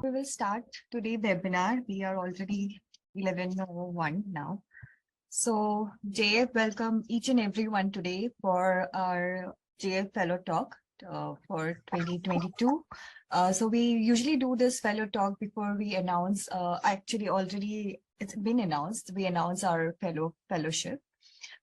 We will start today's webinar. We are already 11:01 now. So JF, welcome each and everyone today for our JF Fellow Talk for 2022. So we usually do this Fellow Talk before we announce, actually already it's been announced, we announce our fellowship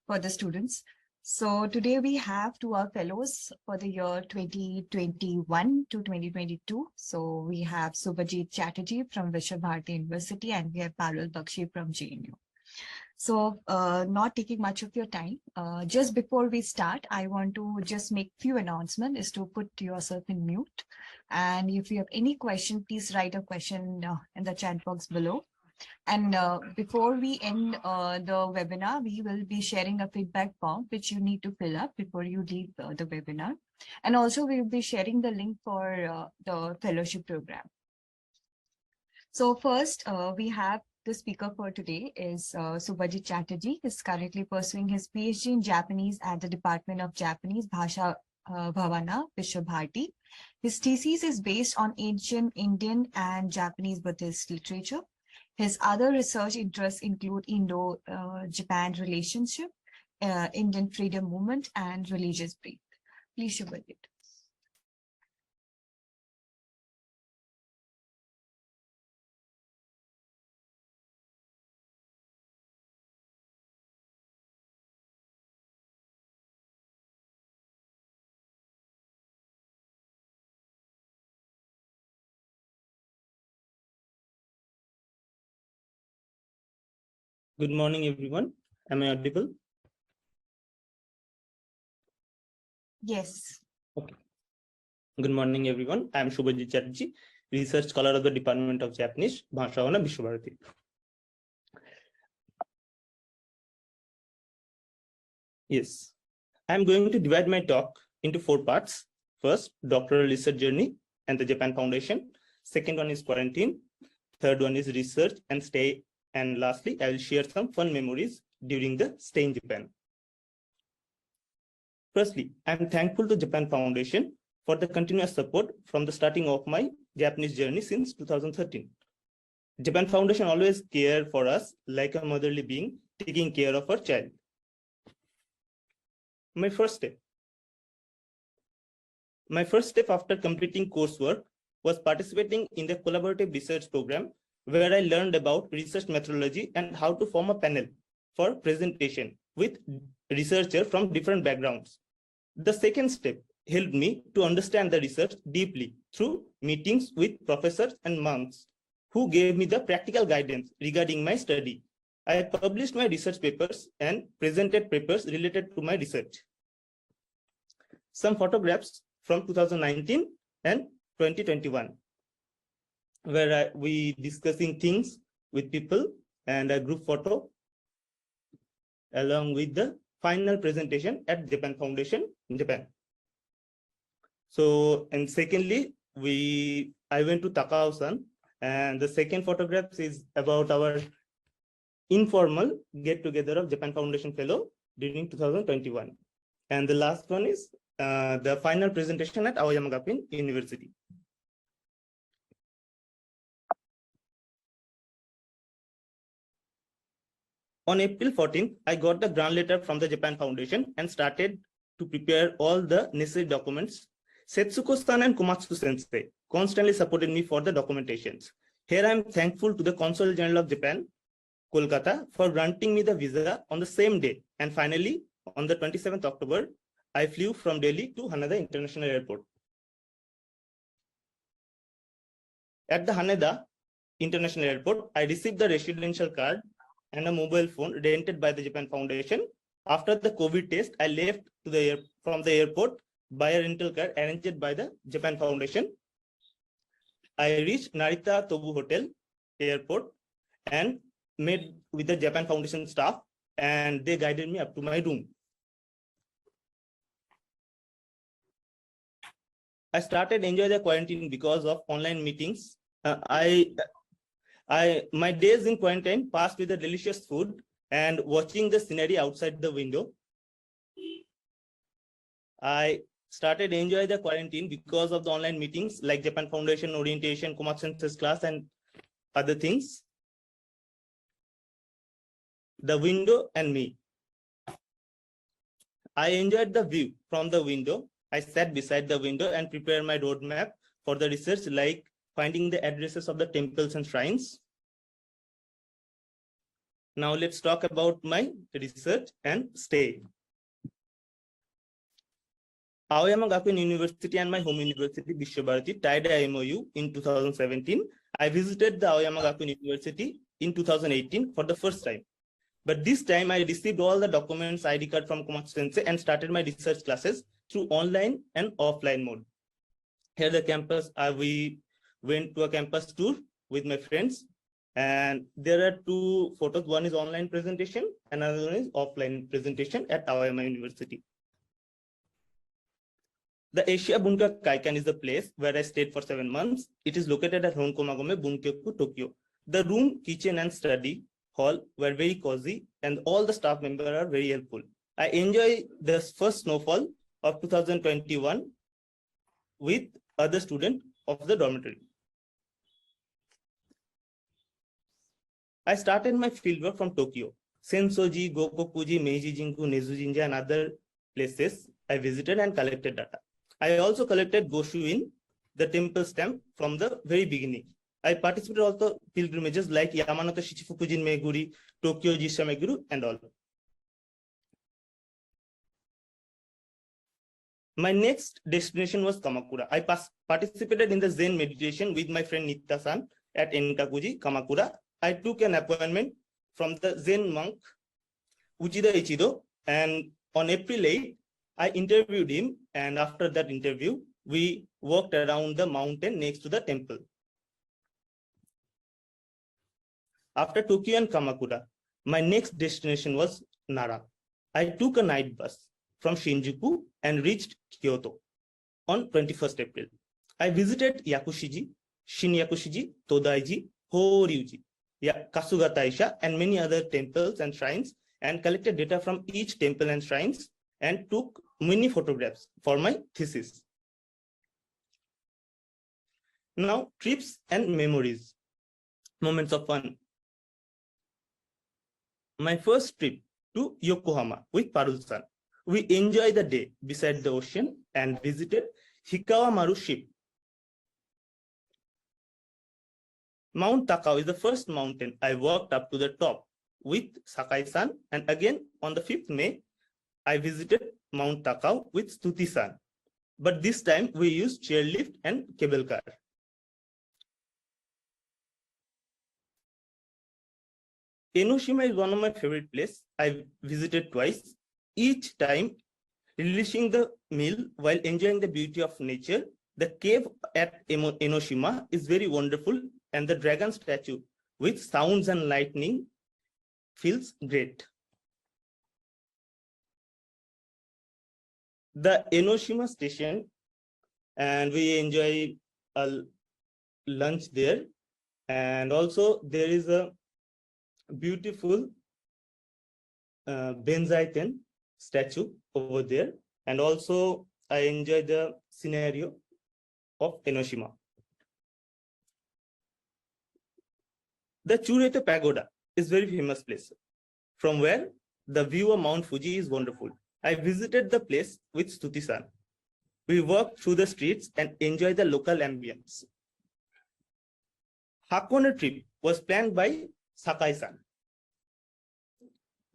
for the students. So today we have two our fellows for the year 2021 to 2022. So we have Subhajit Chatterjee from Viswa Bharati University and we have Parul Bakshi from JNU. So not taking much of your time, just before we start, I want to just make few announcements is to put yourself in mute. And if you have any question, please write a question in the chat box below. And before we end the webinar, we will be sharing a feedback form, which you need to fill up before you leave the webinar. And also we will be sharing the link for the fellowship program. So first, we have the speaker for today is Subhajit Chatterjee. He is currently pursuing his PhD in Japanese at the Department of Japanese Bhasha Bhavana, Viswa Bharati. His thesis is based on ancient Indian and Japanese Buddhist literature. His other research interests include Indo-Japan relationship, Indian freedom movement, and religious faith. Please, Subhajit. Good morning, everyone. Am I audible? Yes. Okay. Good morning, everyone. I am Subhajit Chatterjee, Research Scholar of the Department of Japanese, Bhasha Bhavana, Viswa Bharati. Yes, I am going to divide my talk into 4 parts. First, doctoral research journey and the Japan Foundation. Second one is quarantine. Third one is research and stay. And lastly, I will share some fun memories during the stay in Japan. Firstly, I am thankful to Japan Foundation for the continuous support from the starting of my Japanese journey since 2013. Japan Foundation always cared for us like a motherly being taking care of her child. My first step after completing coursework was participating in the collaborative research program where I learned about research methodology and how to form a panel for presentation with researchers from different backgrounds. The second step helped me to understand the research deeply through meetings with professors and monks who gave me the practical guidance regarding my study. I published my research papers and presented papers related to my research. Some photographs from 2019 and 2021. Where we discussing things with people and a group photo along with the final presentation at Japan Foundation in Japan. So, and secondly, I went to Takao-san, and the second photograph is about our informal get-together of Japan Foundation Fellow during 2021. And the last one is the final presentation at Aoyama Gakuin University. On April 14th, I got the grant letter from the Japan Foundation and started to prepare all the necessary documents. Setsuko-san and Komatsu-sensei constantly supported me for the documentations. Here I am thankful to the Consul General of Japan, Kolkata, for granting me the visa on the same day. And finally, on the 27th October, I flew from Delhi to Haneda International Airport. At the Haneda International Airport, I received the residential card and a mobile phone rented by the Japan Foundation. After the COVID test, I left from the airport by a rental car arranged by the Japan Foundation. I reached Narita Tobu Hotel Airport and met with the Japan Foundation staff, and they guided me up to my room. I started enjoying the quarantine because of online meetings. My days in quarantine passed with the delicious food and watching the scenery outside the window. I started enjoy the quarantine because of the online meetings like Japan Foundation, orientation, Komatsu class, and other things. The window and me. I enjoyed the view from the window. I sat beside the window and prepared my roadmap for the research, like finding the addresses of the temples and shrines. Now let's talk about my research and stay. Aoyama Gakuen University and my home university, Viswa Bharati, tied a MOU in 2017. I visited the Aoyama Gakuen University in 2018 for the first time. But this time I received all the documents, ID card from Komatsu Sensei, and started my research classes through online and offline mode. Here the campus, we went to a campus tour with my friends, and there are two photos. One is online presentation, another one is offline presentation at Aoyama University. The Asia Bunka Kaikan is the place where I stayed for 7 months. It is located at Honkomagome, Bunkyoku, Tokyo. The room, kitchen, and study hall were very cozy, and all the staff members are very helpful. I enjoy the first snowfall of 2021 with other students of the dormitory. I started my fieldwork from Tokyo. Sensoji, Gokokuji, Meiji Jingu, Nezujinja, and other places I visited and collected data. I also collected Goshuin, the temple stamp, from the very beginning. I participated also pilgrimages like Yamanote Shichifukujin Meguri, Tokyo Jisha Meguru, and all. My next destination was Kamakura. I participated in the Zen meditation with my friend Nitta-san at Enkakuji, Kamakura. I took an appointment from the Zen monk Uchida Ichido, and on April 8, I interviewed him, and after that interview, we walked around the mountain next to the temple. After Tokyo and Kamakura, my next destination was Nara. I took a night bus from Shinjuku and reached Kyoto on 21st April. I visited Yakushiji, Shin Yakushiji, Todaiji, Horyuji, Kasuga Taisha, and many other temples and shrines, and collected data from each temple and shrines, and took many photographs for my thesis. Now, trips and memories, moments of fun. My first trip to Yokohama with Parul-san. We enjoyed the day beside the ocean and visited Hikawamaru ship. Mount Takao is the first mountain I walked up to the top with Sakai-san, and again on the 5th May, I visited Mount Takao with Stuti-san, but this time we used chairlift and cable car. Enoshima is one of my favorite places. I visited twice, each time relishing the meal while enjoying the beauty of nature. The cave at Enoshima is very wonderful, and the dragon statue with sounds and lightning feels great. The Enoshima station, and we enjoy a lunch there, and also there is a beautiful Benzaiten statue over there, and also I enjoy the scenario of Enoshima. The Chureto Pagoda is very famous place, from where the view of Mount Fuji is wonderful. I visited the place with Stuti-san. We walked through the streets and enjoyed the local ambience. Hakone trip was planned by Sakai-san.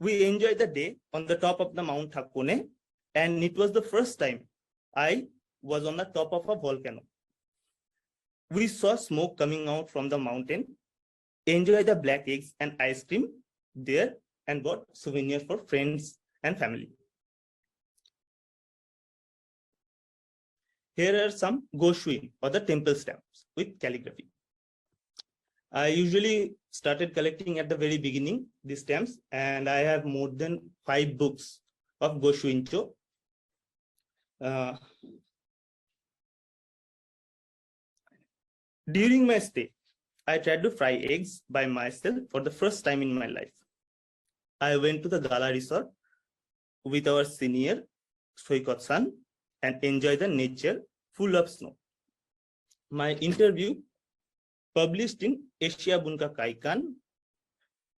We enjoyed the day on the top of the Mount Hakone, and it was the first time I was on the top of a volcano. We saw smoke coming out from the mountain, enjoyed the black eggs and ice cream there, and bought souvenirs for friends and family. Here are some Goshui, or the temple stamps with calligraphy. I usually started collecting at the very beginning these stamps, and I have more than 5 books of Goshuincho. During my stay, I tried to fry eggs by myself for the first time in my life. I went to the Gala resort with our senior Soikot-san, and enjoy the nature full of snow. My interview published in Asia Bunka Kaikan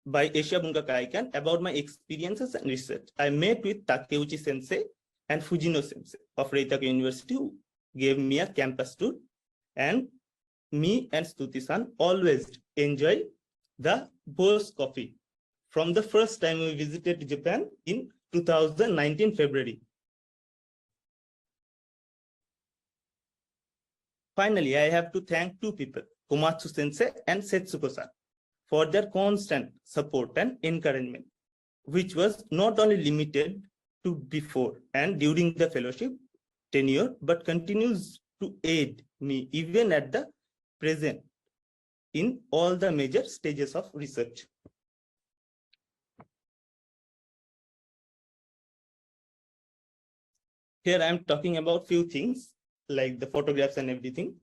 by Asia Bunka Kaikan about my experiences and research. I met with Takeuchi Sensei and Fujino Sensei of Reitaka University, who gave me a campus tour, and me and Stuti-san always enjoy the Bose coffee from the first time we visited Japan in 2019 February. Finally, I have to thank two people, Komatsu Sensei and Setsuko-san, for their constant support and encouragement, which was not only limited to before and during the fellowship tenure, but continues to aid me even at the present in all the major stages of research. Here I am talking about few things like the photographs and everything.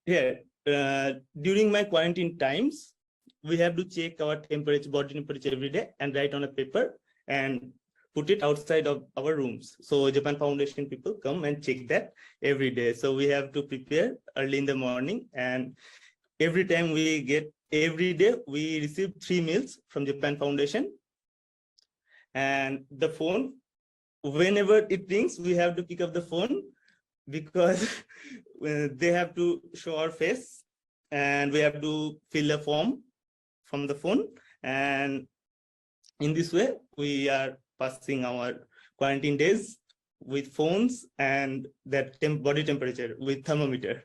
Here, during my quarantine times, we have to check our temperature, body temperature every day and write on a paper and put it outside of our rooms. So Japan Foundation people come and check that every day. So we have to prepare early in the morning, and every time we get, every day we receive 3 meals from Japan Foundation. And the phone, whenever it rings, we have to pick up the phone because they have to show our face and we have to fill a form from the phone. And in this way, we are passing our quarantine days with phones and that body temperature with thermometer.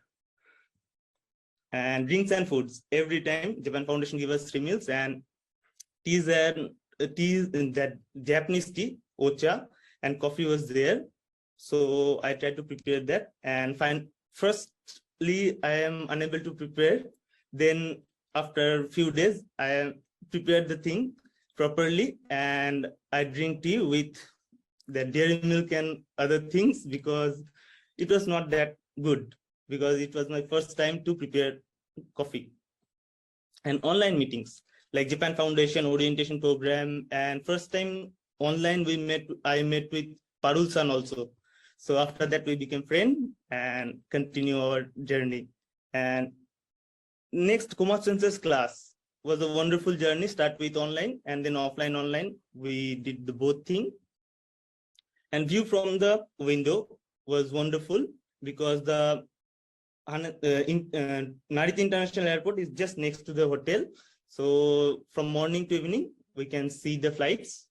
And drinks and foods, every time Japan Foundation give us 3 meals, and teas in that Japanese tea, ocha, and coffee was there. So I tried to prepare that and firstly, I am unable to prepare. Then after a few days, I prepared the thing properly and I drink tea with the dairy milk and other things because it was not that good, because it was my first time to prepare coffee. And online meetings like Japan Foundation orientation program, and first time online I met with Parul-san also. So after that we became friends and continue our journey. And next, Komatsu Sensei's class was a wonderful journey, start with online and then offline online. We did the both thing. And view from the window was wonderful because the Narita International Airport is just next to the hotel. So from morning to evening, we can see the flights.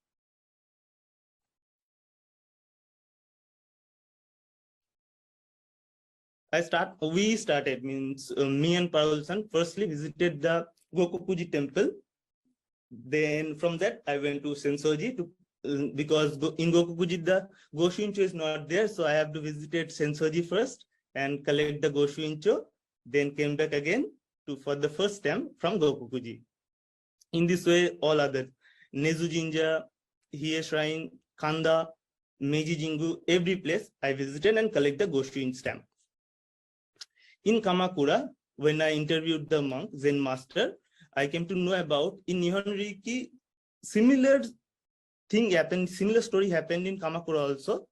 We started, means me and Parul-san firstly visited the Gokokuji temple. Then from that, I went to Sensoji because in Gokokuji, the Goshuincho is not there. So I have to visit Sensoji first and collect the Goshuincho, then came back again for the first time from Gokokuji. In this way, all other Nezu Jinja, Hie Shrine, Kanda, Meiji Jingu, every place I visited and collect the Goshuin stamp. In Kamakura, when I interviewed the monk, Zen master, I came to know about in Nihon Riki, similar story happened in Kamakura also.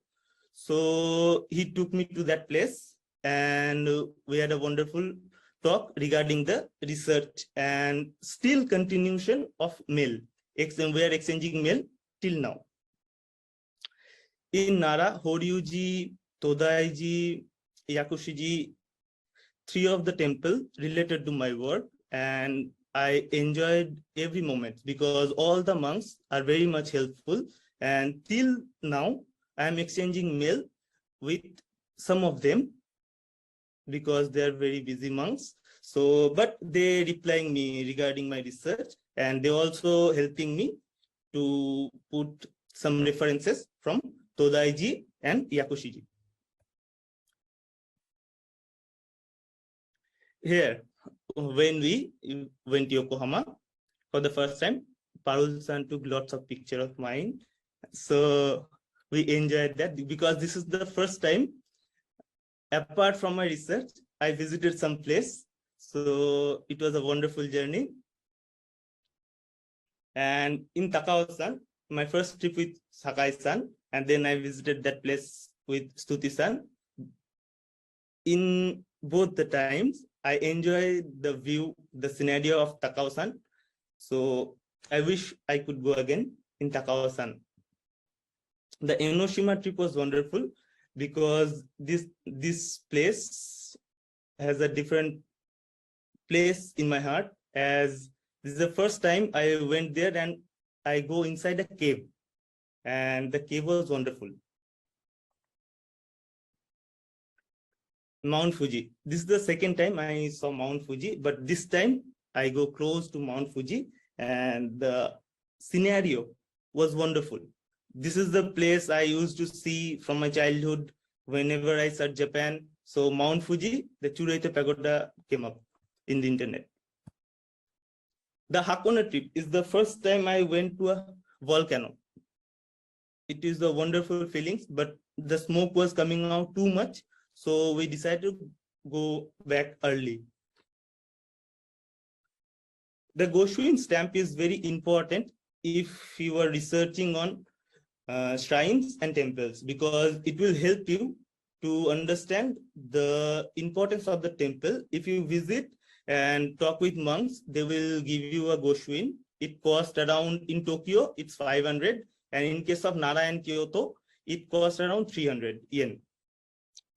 So he took me to that place and we had a wonderful talk regarding the research and still continuation of mail. We are exchanging mail till now. In Nara, Horyuji, Todaiji, Yakushiji, 3 of the temple related to my work, and I enjoyed every moment because all the monks are very much helpful, and till now I am exchanging mail with some of them because they are very busy monks. So, but they replying me regarding my research, and they also helping me to put some references from Todaiji and Yakushiji. Here, when we went to Yokohama for the first time, Parul-san took lots of pictures of mine. So we enjoyed that because this is the first time, apart from my research, I visited some place. So it was a wonderful journey. And in Takao-san, my first trip with Sakai-san, and then I visited that place with Stuti-san. In both the times, I enjoy the view, the scenario of Takao-san. So I wish I could go again in Takao-san. The Enoshima trip was wonderful because this place has a different place in my heart, as this is the first time I went there and I go inside a cave, and the cave was wonderful. Mount Fuji. This is the second time I saw Mount Fuji, but this time I go close to Mount Fuji and the scenario was wonderful. This is the place I used to see from my childhood whenever I search Japan. So Mount Fuji, the Churaita Pagoda came up in the internet. The Hakone trip is the first time I went to a volcano. It is a wonderful feelings, but the smoke was coming out too much. So we decided to go back early. The Goshuin stamp is very important if you are researching on shrines and temples, because it will help you to understand the importance of the temple. If you visit and talk with monks, they will give you a Goshuin. It costs around, in Tokyo, it's 500. And in case of Nara and Kyoto, it costs around 300 yen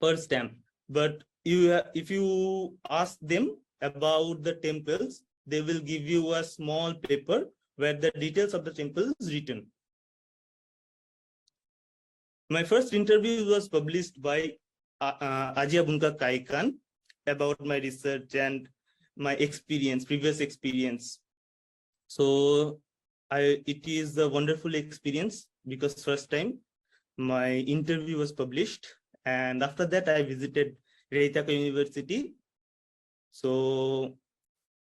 per stamp. But if you ask them about the temples, they will give you a small paper where the details of the temple is written. My first interview was published by Ajia Bunka Kaikan about my research and my experience, previous experience. So it is a wonderful experience because first time my interview was published, and after that I visited Reitaka University. So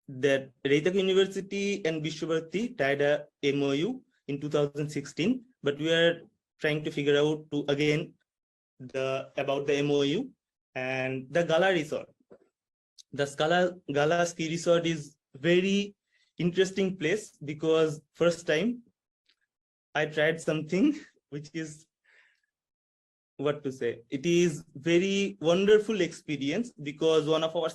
that Reitaka University and Viswa tied a MOU in 2016, but we are trying to figure out about the MOU and the Gala Resort. The Gala Ski Resort is very interesting place because first time I tried something which is, what to say, it is very wonderful experience because one of our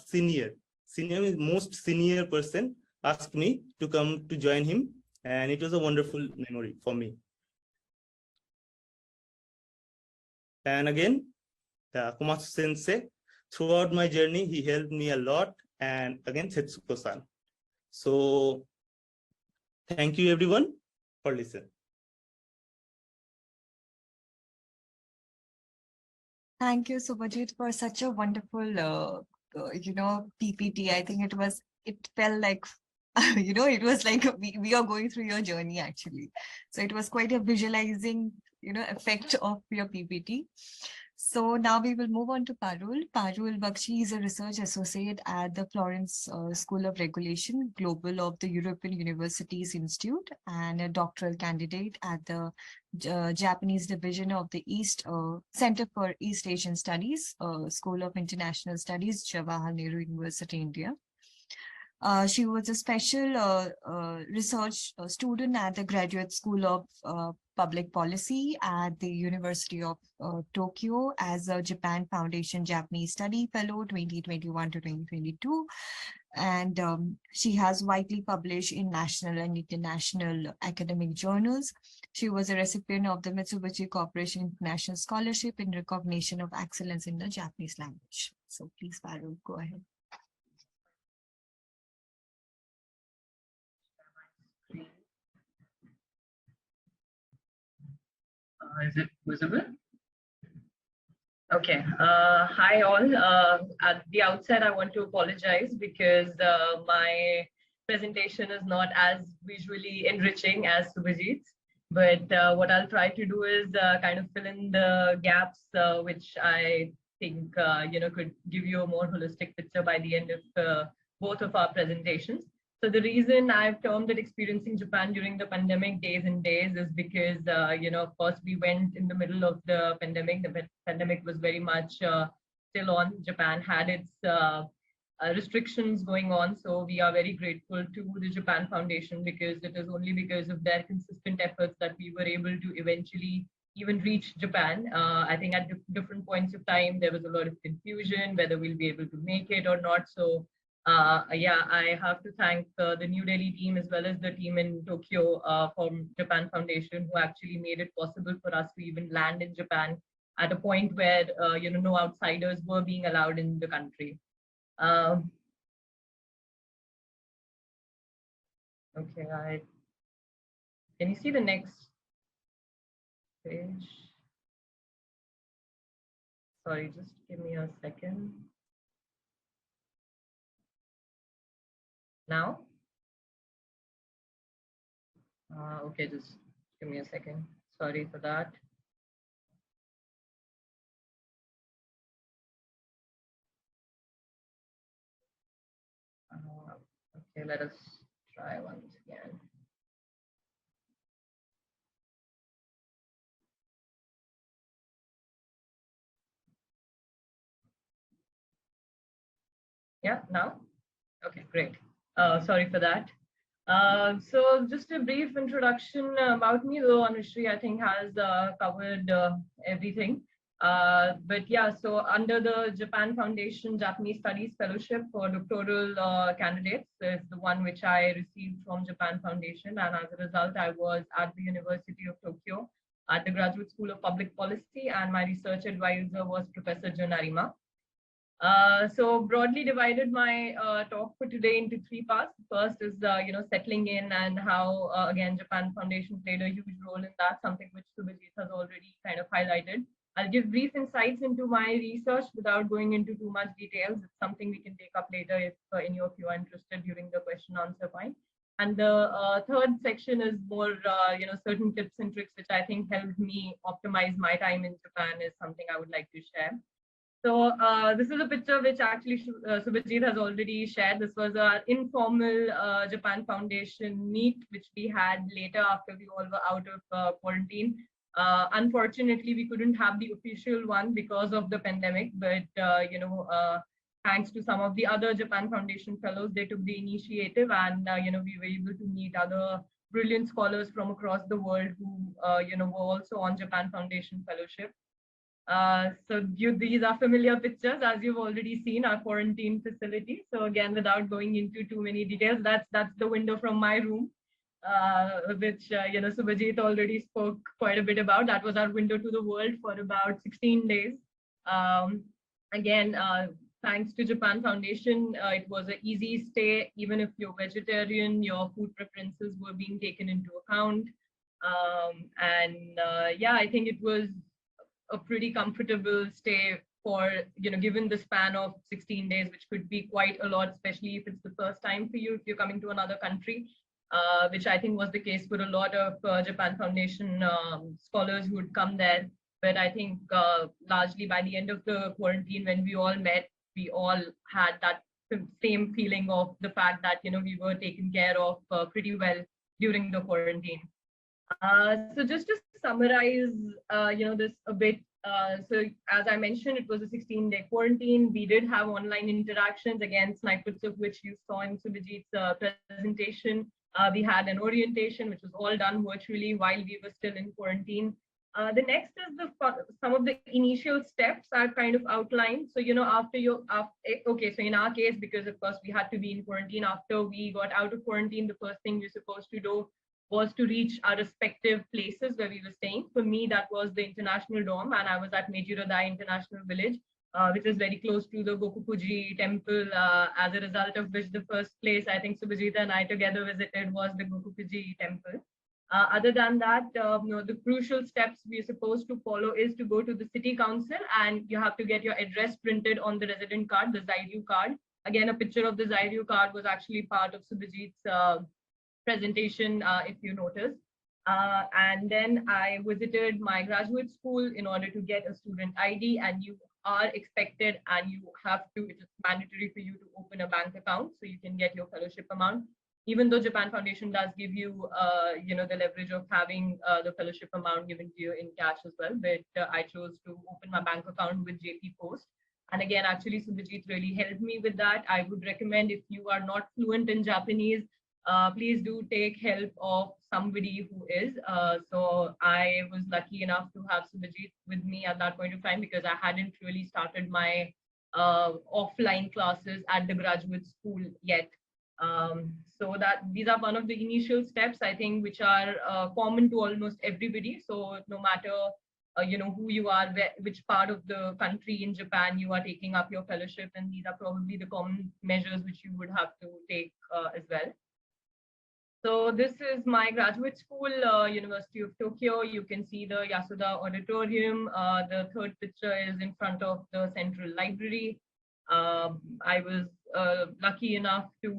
most senior person asked me to come to join him, and it was a wonderful memory for me. And again, Komatsu sensei, throughout my journey, he helped me a lot, and again, Setsuko-san. So thank you everyone for listening. Thank you, Subhajit, for such a wonderful, PPT. I think it felt like, it was like we are going through your journey actually. So it was quite a visualizing, effect of your PPT. So now we will move on to Parul. Parul Bakshi is a research associate at the Florence School of Regulation Global of the European Universities Institute and a doctoral candidate at the Japanese division of the Center for East Asian Studies, School of International Studies, Jawaharlal Nehru University, India. She was a special research student at the Graduate School of Public Policy at the University of Tokyo as a Japan Foundation Japanese Study Fellow 2021 to 2022. And she has widely published in national and international academic journals. She was a recipient of the Mitsubishi Corporation International Scholarship in recognition of excellence in the Japanese language. So please, Parul, go ahead. Is it visible? Okay. Hi all. At the outset, I want to apologize because my presentation is not as visually enriching as Subhajit's. But what I'll try to do is kind of fill in the gaps, which I think could give you a more holistic picture by the end of both of our presentations. So the reason I've termed it experiencing Japan during the pandemic days and days is because, of course, we went in the middle of the pandemic. The pandemic was very much still on. Japan had its restrictions going on. So we are very grateful to the Japan Foundation, because it is only because of their consistent efforts that we were able to eventually even reach Japan. I think at different points of time, there was a lot of confusion whether we'll be able to make it or not. So yeah, I have to thank the New Delhi team as well as the team in Tokyo from Japan Foundation, who actually made it possible for us to even land in Japan at a point where no outsiders were being allowed in the country. Okay, can you see the next page? Sorry, just give me a second. Now? Okay, just give me a second. Sorry for that. Okay, let us try once again. Yeah, now? Okay, great. Sorry for that. So just a brief introduction about me, though Anushree, I think, has covered everything. But yeah, so under the Japan Foundation Japanese Studies Fellowship for doctoral candidates is the one which I received from Japan Foundation. And as a result, I was at the University of Tokyo at the Graduate School of Public Policy, and my research advisor was Professor Jun Arima. So broadly divided my talk for today into three parts. First is settling in, and how again Japan Foundation played a huge role in that, something which Subhajit has already kind of highlighted. I'll give brief insights into my research without going into too much details. It's something we can take up later if any of you are interested during the question answer point. And the third section is more certain tips and tricks which I think helped me optimize my time in Japan, is something I would like to share. So this is a picture which actually Subhajit has already shared. This was an informal Japan Foundation meet, which we had later after we all were out of quarantine. Unfortunately, we couldn't have the official one because of the pandemic, but thanks to some of the other Japan Foundation fellows, they took the initiative, and we were able to meet other brilliant scholars from across the world who were also on Japan Foundation Fellowship. So these are familiar pictures, as you've already seen, our quarantine facility. So again, without going into too many details, that's the window from my room, which Subhajit already spoke quite a bit about. That was our window to the world for about 16 days. Again, thanks to Japan Foundation, it was an easy stay. Even if you're vegetarian, your food preferences were being taken into account. Yeah, I think it was a pretty comfortable stay for, given the span of 16 days, which could be quite a lot, especially if it's the first time for you, if you're coming to another country, which I think was the case for a lot of Japan Foundation scholars who would come there. But I think largely by the end of the quarantine, when we all met, we all had that same feeling of the fact that, we were taken care of pretty well during the quarantine. So just to summarize, this a bit. So as I mentioned, it was a 16-day quarantine. We did have online interactions, again, snippets of which you saw in Subhajit's presentation. We had an orientation, which was all done virtually while we were still in quarantine. The next is some of the initial steps are kind of outlined. So, okay, so in our case, because of course we had to be in quarantine, after we got out of quarantine, the first thing we're supposed to do was to reach our respective places where we were staying. For me, that was the international dorm, and I was at Meiji-Rodai International Village, which is very close to the Gokokuji temple, as a result of which the first place I think Subhajita and I together visited was the Gokokuji temple. Other than that, the crucial steps we're supposed to follow is to go to the city council, and you have to get your address printed on the resident card, the Zairyu card. Again, a picture of the Zairyu card was actually part of Subhajit's presentation, if you notice. And then I visited my graduate school in order to get a student ID, and you are expected, and you have to, it is mandatory for you to open a bank account so you can get your fellowship amount. Even though Japan Foundation does give you, the leverage of having the fellowship amount given to you in cash as well, but I chose to open my bank account with JP Post. And again, actually, Subhajit really helped me with that. I would recommend, if you are not fluent in Japanese, please do take help of somebody who is. So I was lucky enough to have Subhajit with me at that point of time, because I hadn't really started my offline classes at the graduate school yet. So that these are one of the initial steps, I think, which are common to almost everybody. So no matter who you are, which part of the country in Japan you are taking up your fellowship, and these are probably the common measures which you would have to take as well. So this is my graduate school, University of Tokyo. You can see the Yasuda Auditorium. The third picture is in front of the Central Library. I was lucky enough to,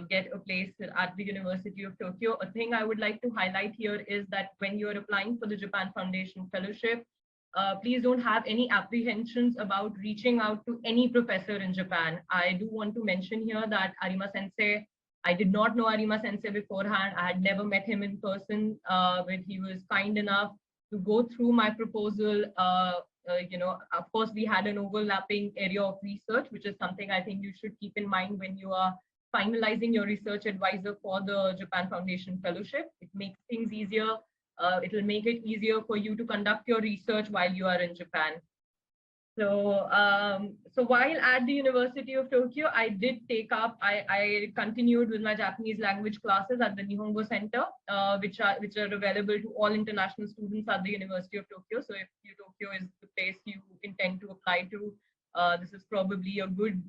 get a place at the University of Tokyo. A thing I would like to highlight here is that when you're applying for the Japan Foundation Fellowship, please don't have any apprehensions about reaching out to any professor in Japan. I do want to mention here that Arima Sensei, I did not know Arima Sensei beforehand. I had never met him in person, but he was kind enough to go through my proposal. Of course, we had an overlapping area of research, which is something I think you should keep in mind when you are finalizing your research advisor for the Japan Foundation Fellowship. It makes things easier. It will make it easier for you to conduct your research while you are in Japan. So while at the University of Tokyo, I did take up, I continued with my Japanese language classes at the Nihongo Center, which are available to all international students at the University of Tokyo. So if Tokyo is the place you intend to apply to, this is probably a good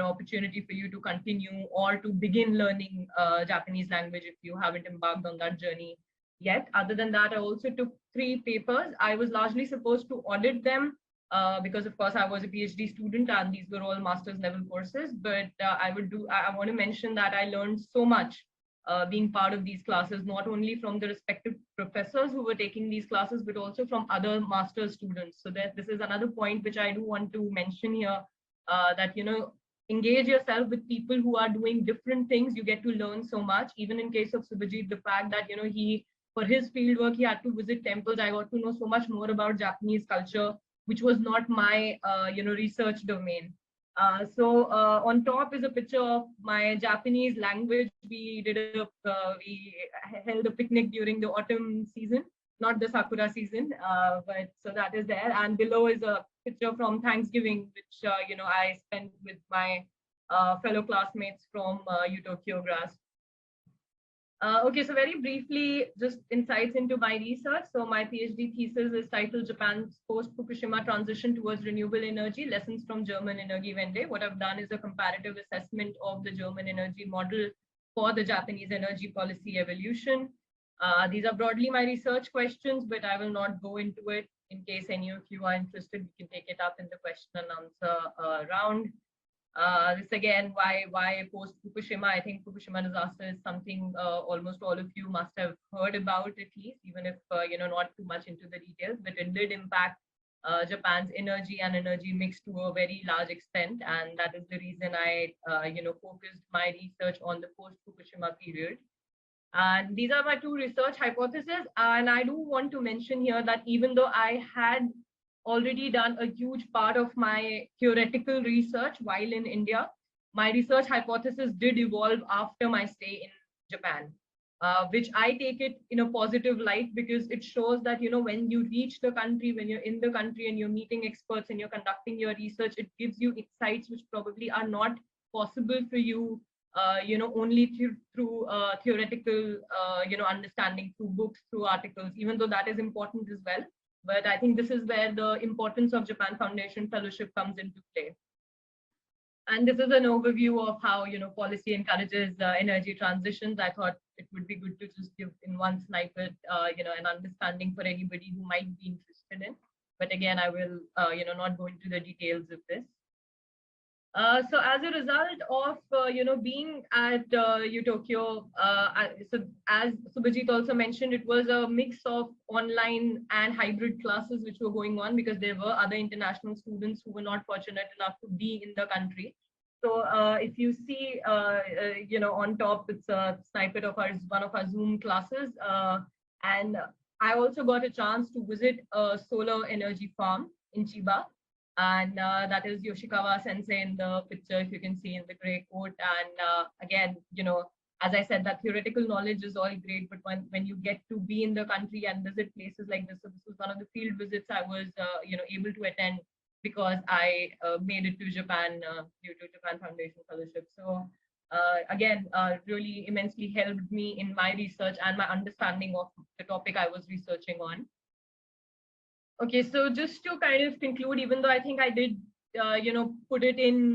opportunity for you to continue or to begin learning Japanese language if you haven't embarked on that journey yet. Other than that, I also took 3 papers. I was largely supposed to audit them, because of course I was a PhD student and these were all master's level courses, but I want to mention that I learned so much being part of these classes, not only from the respective professors who were taking these classes, but also from other master's students. So that this is another point which I do want to mention here, that, engage yourself with people who are doing different things. You get to learn so much. Even in case of Subhajit, the fact that, for his field work, he had to visit temples. I got to know so much more about Japanese culture, which was not my research domain. So on top is a picture of my Japanese language. We held a picnic during the autumn season, not the Sakura season, but so that is there. And below is a picture from Thanksgiving, which I spent with my fellow classmates from Utokyo Grass. Okay, so very briefly, just insights into my research. So my PhD thesis is titled Japan's Post-Fukushima Transition Towards Renewable Energy, Lessons from German Energiewende. What I've done is a comparative assessment of the German energy model for the Japanese energy policy evolution. These are broadly my research questions, but I will not go into it. In case any of you are interested, we can take it up in the question and answer round. This again, why post Fukushima? I think Fukushima disaster is something almost all of you must have heard about, at least, even if not too much into the details. But it did impact Japan's energy and energy mix to a very large extent, and that is the reason I focused my research on the post Fukushima period. And these are my 2 research hypotheses. And I do want to mention here that even though I had already done a huge part of my theoretical research while in India, my research hypothesis did evolve after my stay in Japan, which I take it in a positive light, because it shows that, when you reach the country, when you're in the country and you're meeting experts and you're conducting your research, it gives you insights which probably are not possible for you, only through theoretical, understanding, through books, through articles, even though that is important as well. But I think this is where the importance of Japan Foundation Fellowship comes into play. And this is an overview of how policy encourages energy transitions. I thought it would be good to just give in one snippet, an understanding for anybody who might be interested in. But again, I will not go into the details of this. So as a result of being at Utokyo, so as Subhajit also mentioned, it was a mix of online and hybrid classes which were going on, because there were other international students who were not fortunate enough to be in the country. So if you see, on top, it's a snippet of one of our Zoom classes, and I also got a chance to visit a solar energy farm in Chiba. And that is Yoshikawa Sensei in the picture, if you can see in the gray coat. And again, as I said, that theoretical knowledge is all great, but when you get to be in the country and visit places like this, so this was one of the field visits I was, able to attend because I made it to Japan due to Japan Foundation Fellowship. So again, really immensely helped me in my research and my understanding of the topic I was researching on. Okay, so just to kind of conclude, even though I think I did, put it in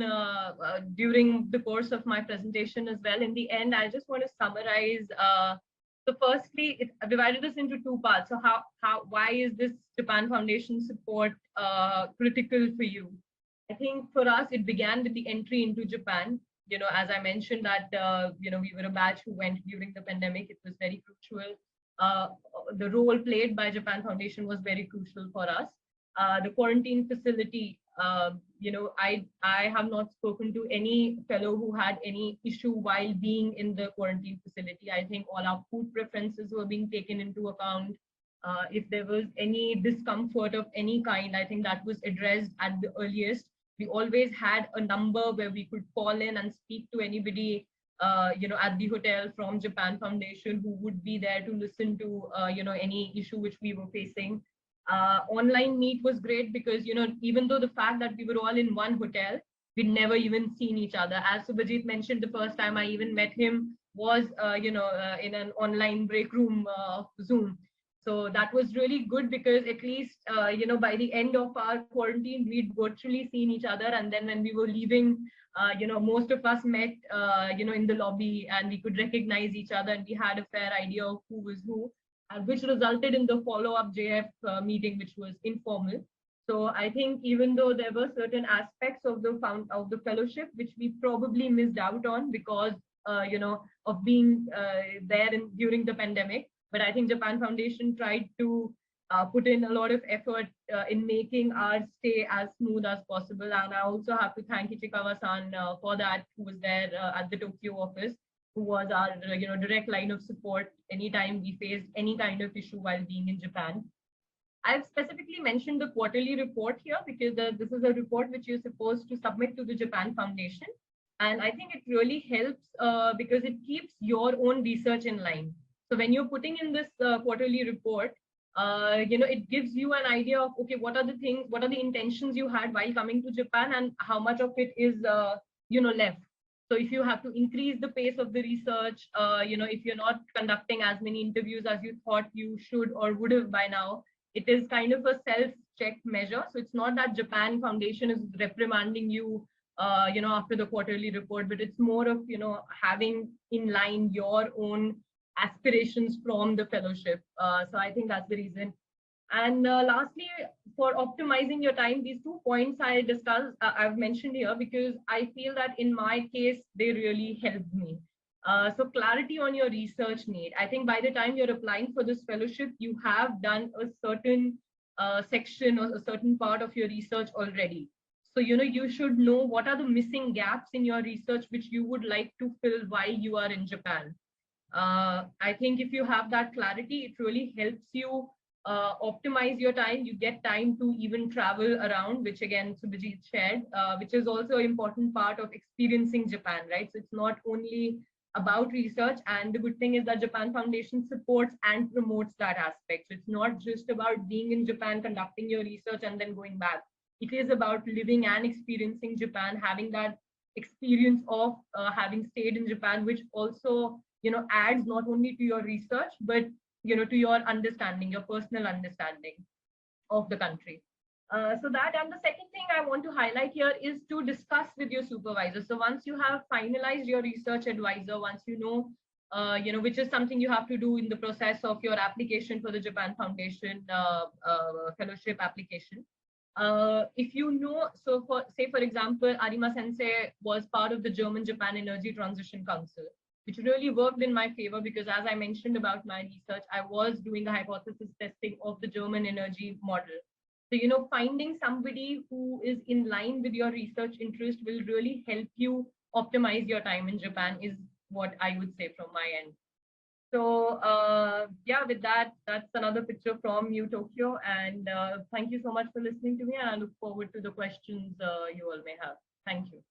during the course of my presentation as well, in the end, I just want to summarize. So firstly, I've divided this into two parts. So why is this Japan Foundation support critical for you? I think for us, it began with the entry into Japan. As I mentioned that, we were a batch who went during the pandemic. It was very crucial. The role played by Japan Foundation was very crucial for us. The quarantine facility, I have not spoken to any fellow who had any issue while being in the quarantine facility. I think all our food preferences were being taken into account. If there was any discomfort of any kind, I think that was addressed at the earliest. We always had a number where we could call in and speak to anybody at the hotel from Japan Foundation who would be there to listen to, any issue which we were facing. Online meet was great because, even though the fact that we were all in one hotel, we'd never even seen each other. As Subhajit mentioned, the first time I even met him was, in an online break room Zoom. So that was really good because at least, by the end of our quarantine, we'd virtually seen each other. And then when we were leaving, most of us met, in the lobby and we could recognize each other and we had a fair idea of who was who, which resulted in the follow-up JF meeting, which was informal. So I think even though there were certain aspects of the fellowship, which we probably missed out on because, of being there during the pandemic, but I think Japan Foundation tried to put in a lot of effort in making our stay as smooth as possible. And I also have to thank Ichikawa-san for that, who was there at the Tokyo office, who was our direct line of support anytime we faced any kind of issue while being in Japan. I've specifically mentioned the quarterly report here because this is a report which you're supposed to submit to the Japan Foundation. And I think it really helps because it keeps your own research in line. So when you're putting in this quarterly report, it gives you an idea of, okay, what are the intentions you had while coming to Japan and how much of it is, left. So if you have to increase the pace of the research, if you're not conducting as many interviews as you thought you should or would have by now, it is kind of a self-check measure. So it's not that Japan Foundation is reprimanding you, after the quarterly report, but it's more of, having in line your own aspirations from the fellowship. So I think that's the reason. And lastly, for optimizing your time, these 2 points I discussed, I've mentioned here because I feel that in my case, they really helped me. So clarity on your research need. I think by the time you're applying for this fellowship, you have done a certain section or a certain part of your research already. So, you should know what are the missing gaps in your research which you would like to fill while you are in Japan. I think if you have that clarity, it really helps you optimize your time. You get time to even travel around, which again, Subhajit shared, which is also an important part of experiencing Japan, right? So it's not only about research, and the good thing is that Japan Foundation supports and promotes that aspect. So it's not just about being in Japan, conducting your research and then going back. It is about living and experiencing Japan, having that experience of having stayed in Japan, which also adds not only to your research, but to your understanding, your personal understanding of the country. So that, and the second thing I want to highlight here is to discuss with your supervisor. So once you have finalized your research advisor, once you know, which is something you have to do in the process of your application for the Japan Foundation fellowship application. If you know, so for example, Arima Sensei was part of the German Japan Energy Transition Council, which really worked in my favor because as I mentioned about my research, I was doing the hypothesis testing of the German energy model. So, finding somebody who is in line with your research interest will really help you optimize your time in Japan is what I would say from my end. So, yeah, with that, that's another picture from New Tokyo. And thank you so much for listening to me. And I look forward to the questions you all may have. Thank you.